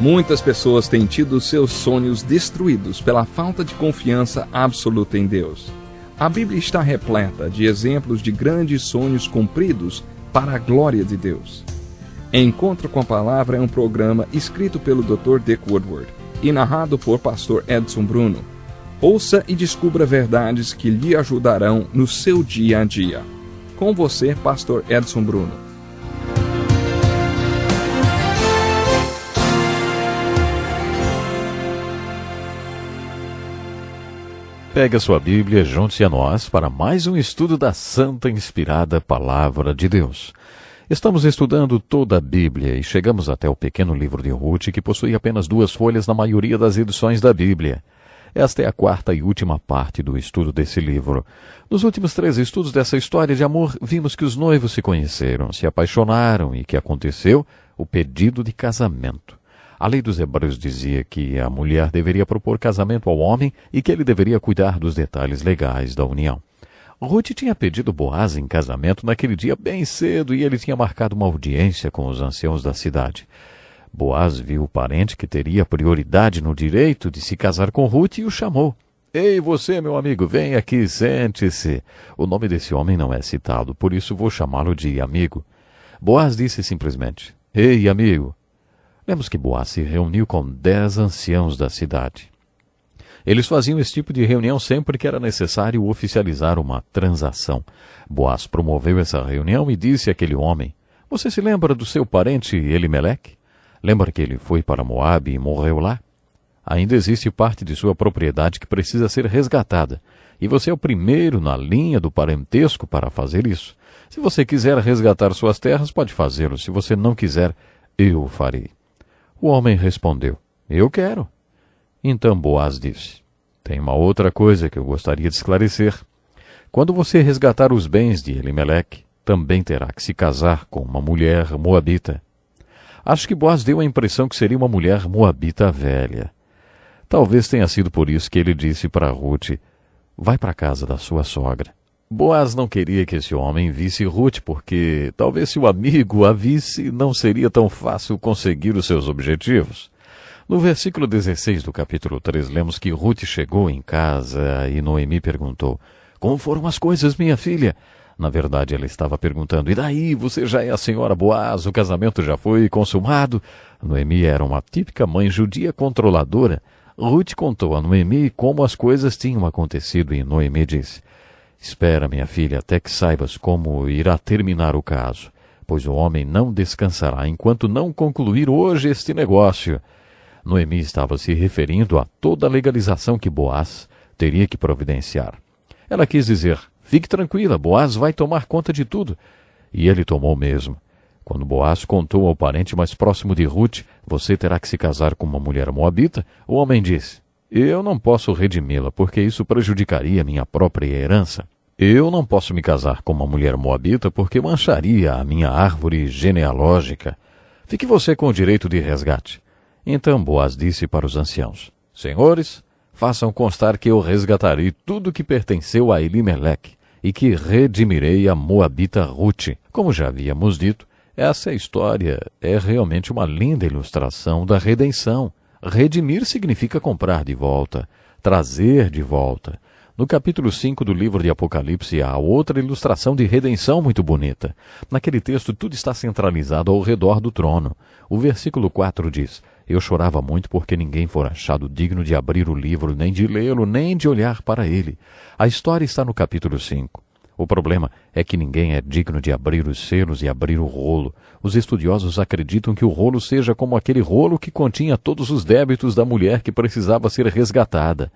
Muitas pessoas têm tido seus sonhos destruídos pela falta de confiança absoluta em Deus. A Bíblia está repleta de exemplos de grandes sonhos cumpridos para a glória de Deus. Encontro com a Palavra é um programa escrito pelo Dr. Dick Woodward e narrado por Pastor Edson Bruno. Ouça e descubra verdades que lhe ajudarão no seu dia a dia. Com você, Pastor Edson Bruno. Pegue a sua Bíblia, junte-se a nós para mais um estudo da Santa Inspirada Palavra de Deus. Estamos estudando toda a Bíblia e chegamos até o pequeno livro de Ruth, que possui apenas 2 folhas na maioria das edições da Bíblia. Esta é a 4ª e última parte do estudo desse livro. Nos últimos 3 estudos dessa história de amor, vimos que os noivos se conheceram, se apaixonaram e que aconteceu o pedido de casamento. A lei dos Hebreus dizia que a mulher deveria propor casamento ao homem e que ele deveria cuidar dos detalhes legais da união. Ruth tinha pedido Boaz em casamento naquele dia bem cedo e ele tinha marcado uma audiência com os anciãos da cidade. Boaz viu o parente que teria prioridade no direito de se casar com Ruth e o chamou. Ei, você, meu amigo, vem aqui, sente-se. O nome desse homem não é citado, por isso vou chamá-lo de amigo. Boaz disse simplesmente, ei, amigo. Lemos que Boaz se reuniu com 10 anciãos da cidade. Eles faziam esse tipo de reunião sempre que era necessário oficializar uma transação. Boaz promoveu essa reunião e disse àquele homem, você se lembra do seu parente Elimeleque? Lembra que ele foi para Moabe e morreu lá? Ainda existe parte de sua propriedade que precisa ser resgatada, e você é o primeiro na linha do parentesco para fazer isso. Se você quiser resgatar suas terras, pode fazê-lo. Se você não quiser, eu o farei. O homem respondeu, eu quero. Então Boaz disse, tem uma outra coisa que eu gostaria de esclarecer. Quando você resgatar os bens de Elimeleque, também terá que se casar com uma mulher moabita. Acho que Boaz deu a impressão que seria uma mulher moabita velha. Talvez tenha sido por isso que ele disse para Ruth, vai para a casa da sua sogra. Boaz não queria que esse homem visse Ruth, porque talvez se o amigo a visse, não seria tão fácil conseguir os seus objetivos. No versículo 16 do capítulo 3, lemos que Ruth chegou em casa e Noemi perguntou, como foram as coisas, minha filha? Na verdade, ela estava perguntando, e daí, você já é a senhora Boaz, o casamento já foi consumado? Noemi era uma típica mãe judia controladora. Ruth contou a Noemi como as coisas tinham acontecido e Noemi disse, espera, minha filha, até que saibas como irá terminar o caso, pois o homem não descansará enquanto não concluir hoje este negócio. Noemi estava se referindo a toda a legalização que Boaz teria que providenciar. Ela quis dizer, fique tranquila, Boaz vai tomar conta de tudo. E ele tomou mesmo. Quando Boaz contou ao parente mais próximo de Ruth, você terá que se casar com uma mulher moabita, o homem disse, eu não posso redimi-la, porque isso prejudicaria minha própria herança. Eu não posso me casar com uma mulher moabita, porque mancharia a minha árvore genealógica. Fique você com o direito de resgate. Então Boaz disse para os anciãos, senhores, façam constar que eu resgatarei tudo que pertenceu a Elimeleque e que redimirei a moabita Ruth. Como já havíamos dito, essa história é realmente uma linda ilustração da redenção. Redimir significa comprar de volta, trazer de volta. No capítulo 5 do livro de Apocalipse há outra ilustração de redenção muito bonita. Naquele texto tudo está centralizado ao redor do trono. O versículo 4 diz, eu chorava muito porque ninguém for achado digno de abrir o livro, nem de lê-lo, nem de olhar para ele. A história está no capítulo 5. O problema é que ninguém é digno de abrir os selos e abrir o rolo. Os estudiosos acreditam que o rolo seja como aquele rolo que continha todos os débitos da mulher que precisava ser resgatada.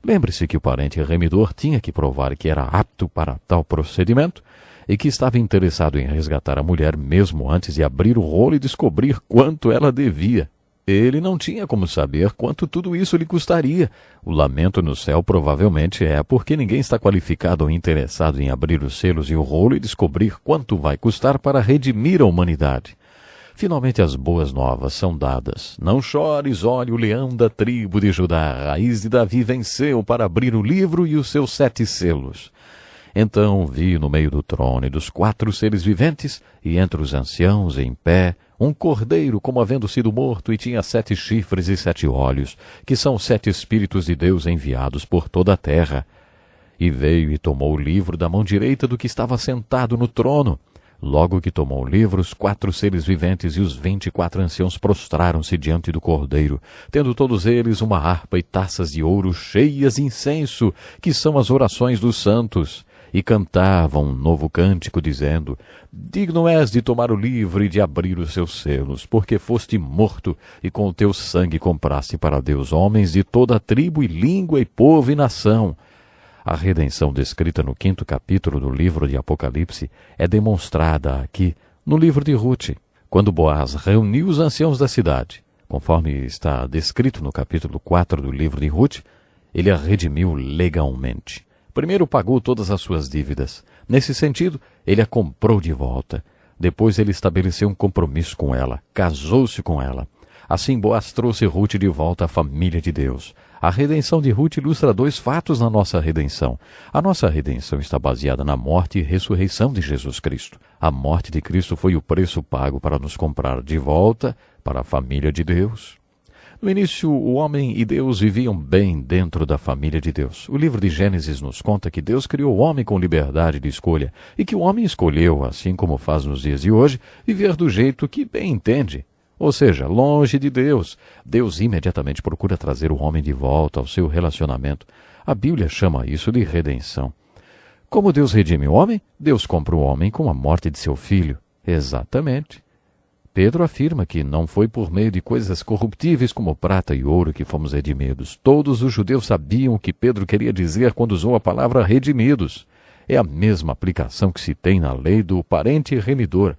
Lembre-se que o parente remidor tinha que provar que era apto para tal procedimento e que estava interessado em resgatar a mulher mesmo antes de abrir o rolo e descobrir quanto ela devia. Ele não tinha como saber quanto tudo isso lhe custaria. O lamento no céu provavelmente é porque ninguém está qualificado ou interessado em abrir os selos e o rolo e descobrir quanto vai custar para redimir a humanidade. Finalmente as boas novas são dadas. Não chores, olha, o leão da tribo de Judá, a raiz de Davi venceu para abrir o livro e os seus 7 selos. Então vi no meio do trono e dos 4 seres viventes, e entre os anciãos em pé, Um cordeiro como havendo sido morto e tinha 7 chifres e 7 olhos, que são 7 Espíritos de Deus enviados por toda a terra. E veio e tomou o livro da mão direita do que estava sentado no trono. Logo que tomou o livro, os 4 seres viventes e os 24 anciãos prostraram-se diante do cordeiro, tendo todos eles uma harpa e taças de ouro cheias de incenso, que são as orações dos santos. E cantavam um novo cântico, dizendo: Digno és de tomar o livro e de abrir os seus selos, porque foste morto, e com o teu sangue compraste para Deus homens de toda a tribo e língua e povo e nação. A redenção descrita no 5º capítulo do livro de Apocalipse é demonstrada aqui no livro de Ruth, quando Boaz reuniu os anciãos da cidade. Conforme está descrito no capítulo 4 do livro de Ruth, ele a redimiu legalmente. Primeiro pagou todas as suas dívidas. Nesse sentido, ele a comprou de volta. Depois ele estabeleceu um compromisso com ela, casou-se com ela. Assim Boaz trouxe Ruth de volta à família de Deus. A redenção de Ruth ilustra 2 fatos na nossa redenção. A nossa redenção está baseada na morte e ressurreição de Jesus Cristo. A morte de Cristo foi o preço pago para nos comprar de volta para a família de Deus. No início, o homem e Deus viviam bem dentro da família de Deus. O livro de Gênesis nos conta que Deus criou o homem com liberdade de escolha e que o homem escolheu, assim como faz nos dias de hoje, viver do jeito que bem entende. Ou seja, longe de Deus. Deus imediatamente procura trazer o homem de volta ao seu relacionamento. A Bíblia chama isso de redenção. Como Deus redime o homem? Deus compra o homem com a morte de seu filho. Exatamente. Pedro afirma que não foi por meio de coisas corruptíveis como prata e ouro que fomos redimidos. Todos os judeus sabiam o que Pedro queria dizer quando usou a palavra redimidos. É a mesma aplicação que se tem na lei do parente remidor.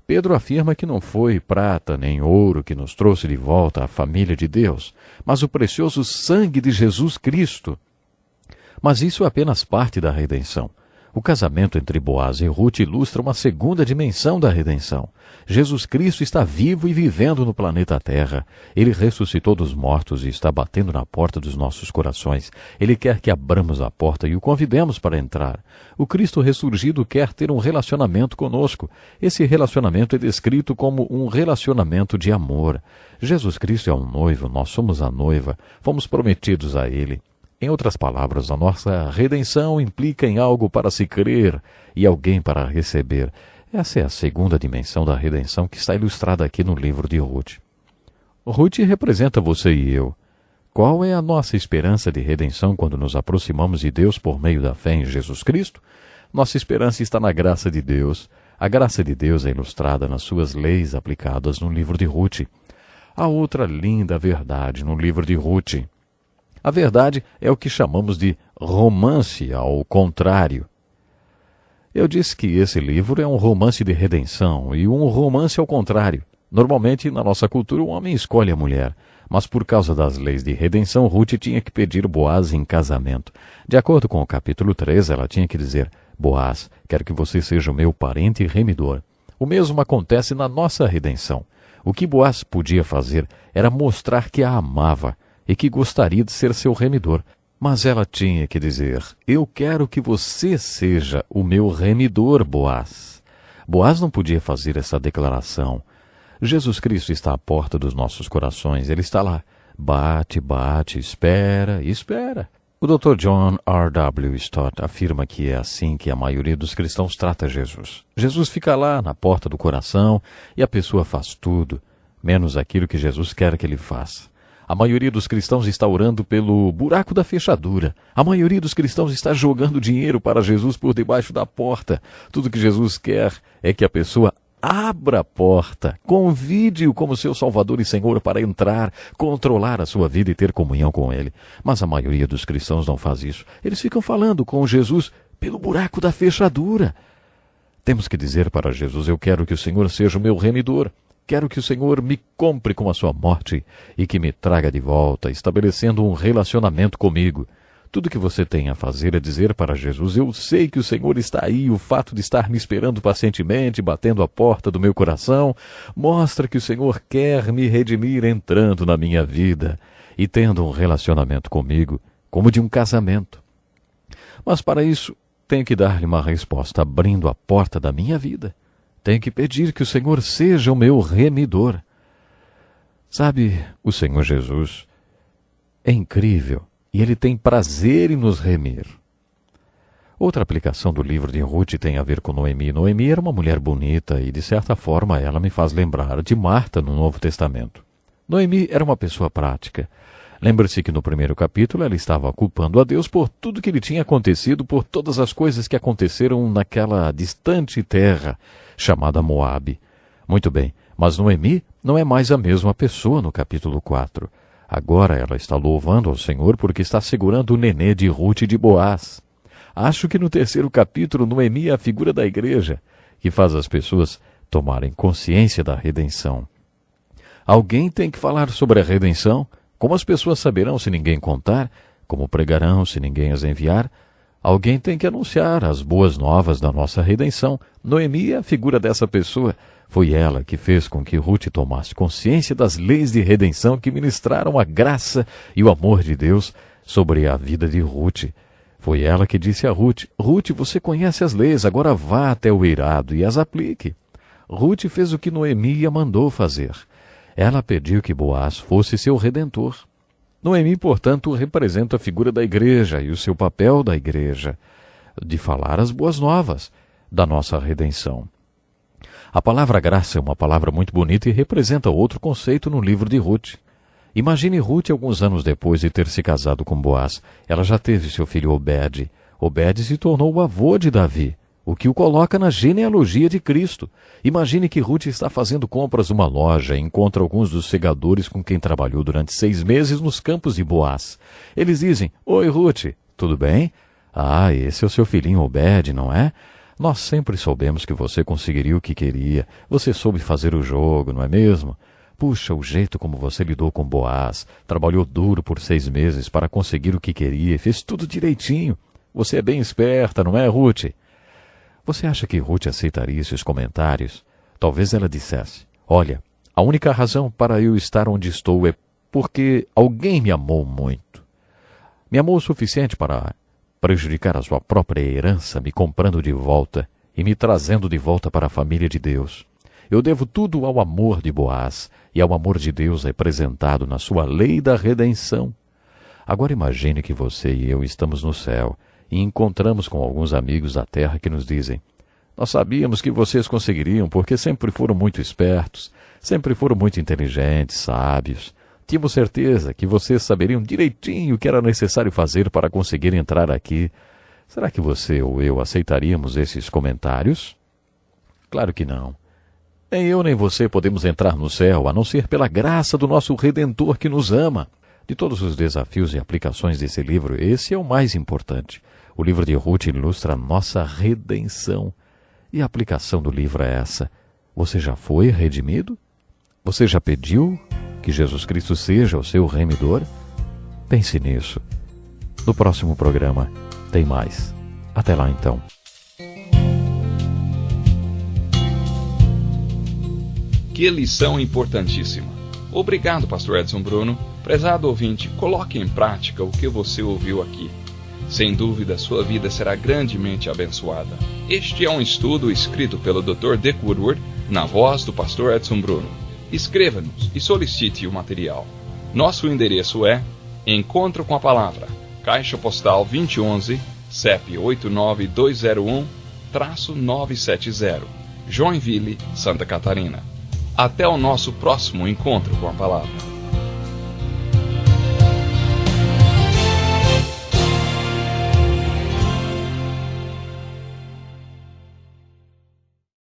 Pedro afirma que não foi prata nem ouro que nos trouxe de volta à família de Deus, mas o precioso sangue de Jesus Cristo. Mas isso é apenas parte da redenção. O casamento entre Boaz e Ruth ilustra uma segunda dimensão da redenção. Jesus Cristo está vivo e vivendo no planeta Terra. Ele ressuscitou dos mortos e está batendo na porta dos nossos corações. Ele quer que abramos a porta e o convidemos para entrar. O Cristo ressurgido quer ter um relacionamento conosco. Esse relacionamento é descrito como um relacionamento de amor. Jesus Cristo é um noivo, nós somos a noiva, fomos prometidos a Ele. Em outras palavras, a nossa redenção implica em algo para se crer e alguém para receber. Essa é a segunda dimensão da redenção que está ilustrada aqui no livro de Ruth. Ruth representa você e eu. Qual é a nossa esperança de redenção quando nos aproximamos de Deus por meio da fé em Jesus Cristo? Nossa esperança está na graça de Deus. A graça de Deus é ilustrada nas suas leis aplicadas no livro de Ruth. Há outra linda verdade no livro de Ruth. A verdade é o que chamamos de romance ao contrário. Eu disse que esse livro é um romance de redenção e um romance ao contrário. Normalmente, na nossa cultura, o homem escolhe a mulher, mas por causa das leis de redenção, Ruth tinha que pedir Boaz em casamento. De acordo com o capítulo 3, ela tinha que dizer: Boaz, quero que você seja o meu parente remidor. O mesmo acontece na nossa redenção. O que Boaz podia fazer era mostrar que a amava e que gostaria de ser seu remidor. Mas ela tinha que dizer: eu quero que você seja o meu remidor, Boaz. Boaz não podia fazer essa declaração. Jesus Cristo está à porta dos nossos corações. Ele está lá. Bate, bate, espera, espera. O Dr. John R. W. Stott afirma que é assim que a maioria dos cristãos trata Jesus. Jesus fica lá na porta do coração e a pessoa faz tudo, menos aquilo que Jesus quer que ele faça. A maioria dos cristãos está orando pelo buraco da fechadura. A maioria dos cristãos está jogando dinheiro para Jesus por debaixo da porta. Tudo que Jesus quer é que a pessoa abra a porta, convide-o como seu Salvador e Senhor para entrar, controlar a sua vida e ter comunhão com Ele. Mas a maioria dos cristãos não faz isso. Eles ficam falando com Jesus pelo buraco da fechadura. Temos que dizer para Jesus: eu quero que o Senhor seja o meu remidor. Quero que o Senhor me compre com a sua morte e que me traga de volta, estabelecendo um relacionamento comigo. Tudo que você tem a fazer é dizer para Jesus: eu sei que o Senhor está aí. O fato de estar me esperando pacientemente, batendo a porta do meu coração, mostra que o Senhor quer me redimir entrando na minha vida e tendo um relacionamento comigo, como de um casamento. Mas para isso, tenho que dar-lhe uma resposta abrindo a porta da minha vida. Tenho que pedir que o Senhor seja o meu remidor. Sabe, o Senhor Jesus é incrível e Ele tem prazer em nos remir. Outra aplicação do livro de Ruth tem a ver com Noemi. Noemi era uma mulher bonita e, de certa forma, ela me faz lembrar de Marta no Novo Testamento. Noemi era uma pessoa prática. Lembre-se que no primeiro capítulo ela estava culpando a Deus por tudo que lhe tinha acontecido, por todas as coisas que aconteceram naquela distante terra chamada Moabe. Muito bem, mas Noemi não é mais a mesma pessoa no capítulo 4. Agora ela está louvando ao Senhor porque está segurando o nenê de Ruth e de Boaz. Acho que no terceiro capítulo Noemi é a figura da igreja, que faz as pessoas tomarem consciência da redenção. Alguém tem que falar sobre a redenção. Como as pessoas saberão se ninguém contar? Como pregarão se ninguém as enviar? Alguém tem que anunciar as boas novas da nossa redenção. Noemi é a figura dessa pessoa. Foi ela que fez com que Ruth tomasse consciência das leis de redenção que ministraram a graça e o amor de Deus sobre a vida de Ruth. Foi ela que disse a Ruth: Ruth, você conhece as leis, agora vá até o eirado e as aplique. Ruth fez o que Noemi a mandou fazer. Ela pediu que Boaz fosse seu redentor. Noemi, portanto, representa a figura da igreja e o seu papel da igreja, de falar as boas novas da nossa redenção. A palavra graça é uma palavra muito bonita e representa outro conceito no livro de Ruth. Imagine Ruth alguns anos depois de ter se casado com Boaz. Ela já teve seu filho Obed. Obed se tornou o avô de Davi, o que o coloca na genealogia de Cristo. Imagine que Ruth está fazendo compras numa loja e encontra alguns dos segadores com quem trabalhou durante 6 meses nos campos de Boaz. Eles dizem: Oi, Ruth, tudo bem? Ah, esse é o seu filhinho Obed, não é? Nós sempre soubemos que você conseguiria o que queria. Você soube fazer o jogo, não é mesmo? Puxa, o jeito como você lidou com Boaz. Trabalhou duro por 6 meses para conseguir o que queria e fez tudo direitinho. Você é bem esperta, não é, Ruth? Você acha que Ruth aceitaria esses comentários? Talvez ela dissesse: Olha, a única razão para eu estar onde estou é porque alguém me amou muito. Me amou o suficiente para prejudicar a sua própria herança, me comprando de volta e me trazendo de volta para a família de Deus. Eu devo tudo ao amor de Boaz e ao amor de Deus representado na sua lei da redenção. Agora imagine que você e eu estamos no céu e encontramos com alguns amigos da terra que nos dizem: Nós sabíamos que vocês conseguiriam porque sempre foram muito espertos, sempre foram muito inteligentes, sábios. Tínhamos certeza que vocês saberiam direitinho o que era necessário fazer para conseguir entrar aqui. Será que você ou eu aceitaríamos esses comentários? Claro que não. Nem eu nem você podemos entrar no céu, a não ser pela graça do nosso Redentor que nos ama. De todos os desafios e aplicações desse livro, esse é o mais importante. O livro de Ruth ilustra a nossa redenção. E a aplicação do livro é essa: você já foi redimido? Você já pediu que Jesus Cristo seja o seu remidor? Pense nisso. No próximo programa tem mais. Até lá então. Que lição importantíssima. Obrigado, pastor Edson Bruno. Prezado ouvinte, coloque em prática o que você ouviu aqui. Sem dúvida, sua vida será grandemente abençoada. Este é um estudo escrito pelo Dr. Dick Woodward, na voz do pastor Edson Bruno. Escreva-nos e solicite o material. Nosso endereço é Encontro com a Palavra, Caixa Postal 2011, CEP 89201-970, Joinville, Santa Catarina. Até o nosso próximo encontro com a Palavra.